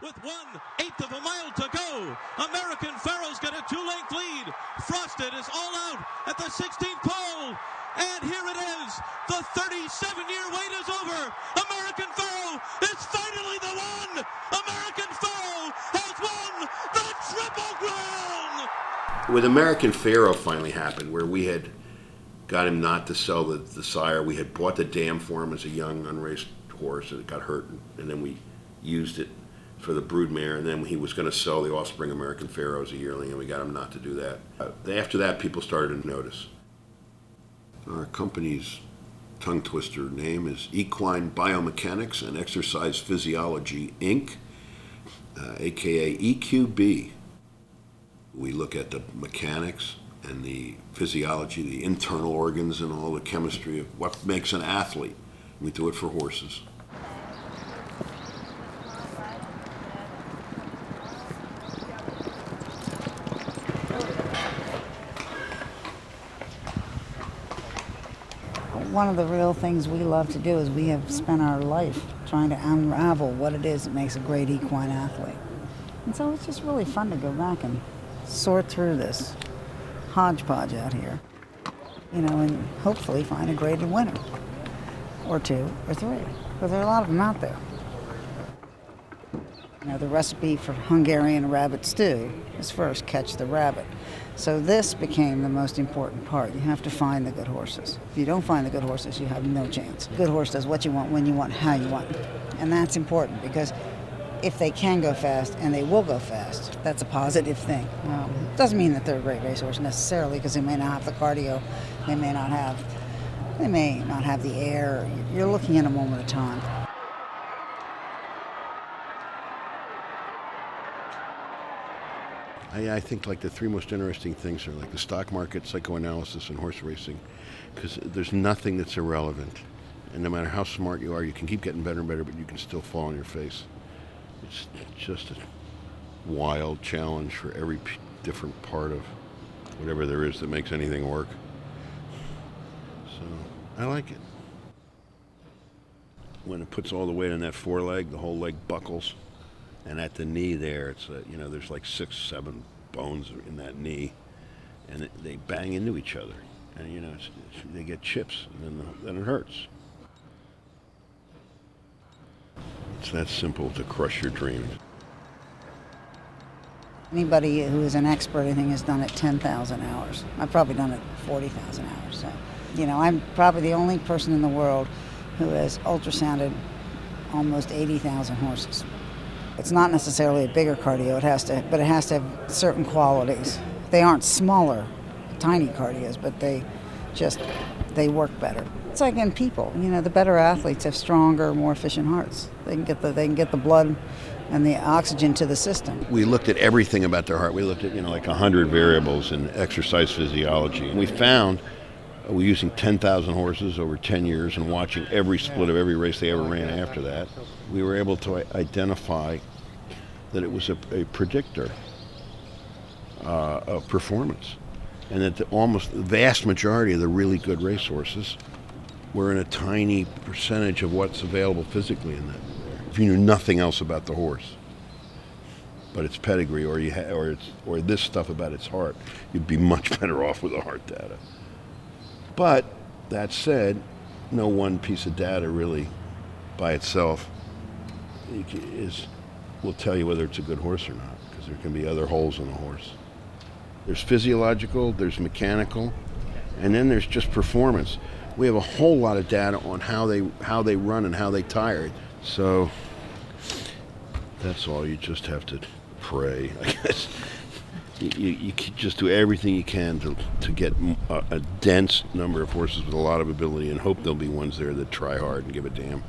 With 1/8 of a mile to go, American Pharoah's got a 2-length lead. Frosted is all out at the 16th pole. And here it is. The 37-year wait is over. American Pharoah is finally the one. American Pharoah has won the Triple Crown. With American Pharoah finally happened, where we had got him not to sell the sire. We had bought the dam for him as a young unraced horse, and it got hurt, and then we used it for the broodmare, and then he was going to sell the offspring American Pharoah as a yearling, and we got him not to do that. After that, people started to notice. Our company's tongue twister name is Equine Biomechanics and Exercise Physiology, Inc., aka EQB. We look at the mechanics and the physiology, the internal organs, and all the chemistry of what makes an athlete. We do it for horses. One of the real things we love to do is we have spent our life trying to unravel what it is that makes a great equine athlete. And so it's just really fun to go back and sort through this hodgepodge out here, and hopefully find a graded winner, or 2 or 3, because there are a lot of them out there. The recipe for Hungarian rabbit stew is first catch the rabbit. So this became the most important part. You have to find the good horses. If you don't find the good horses, you have no chance. Good horse does what you want, when you want, how you want. And that's important, because if they can go fast, and they will go fast, that's a positive thing. Doesn't mean that they're a great racehorse necessarily, because they may not have the cardio, they may not have the air. You're looking at a moment of time. I think like the 3 most interesting things are like the stock market, psychoanalysis, and horse racing, because there's nothing that's irrelevant. And no matter how smart you are, you can keep getting better and better, but you can still fall on your face. It's just a wild challenge for every different part of whatever there is that makes anything work. So I like it. When it puts all the weight on that foreleg, the whole leg buckles. And at the knee there, it's there's like 6, 7 bones in that knee, and they bang into each other, and they get chips, and then it hurts. It's that simple to crush your dreams. Anybody who is an expert, I think, has done it 10,000 hours. I've probably done it 40,000 hours. So, I'm probably the only person in the world who has ultrasounded almost 80,000 horses. It's not necessarily a bigger cardio, but it has to have certain qualities. They aren't smaller, tiny cardios, but they work better. It's like in people, the better athletes have stronger, more efficient hearts. They can get the blood and the oxygen to the system. We looked at everything about their heart. We looked at like 100 variables in exercise physiology, and we found we're using 10,000 horses over 10 years and watching every split of every race they ever ran after that. We were able to identify that it was a predictor of performance, and that the vast majority of the really good racehorses were in a tiny percentage of what's available physically in that. If you knew nothing else about the horse, but its pedigree, or this stuff about its heart, you'd be much better off with the heart data. But that said, no one piece of data really by itself will tell you whether it's a good horse or not, because there can be other holes in a horse. There's physiological, there's mechanical, and then there's just performance. We have a whole lot of data on how they run and how they tire. So that's all. You just have to pray, I guess. You just do everything you can to get a dense number of horses with a lot of ability, and hope there'll be ones there that try hard and give a damn.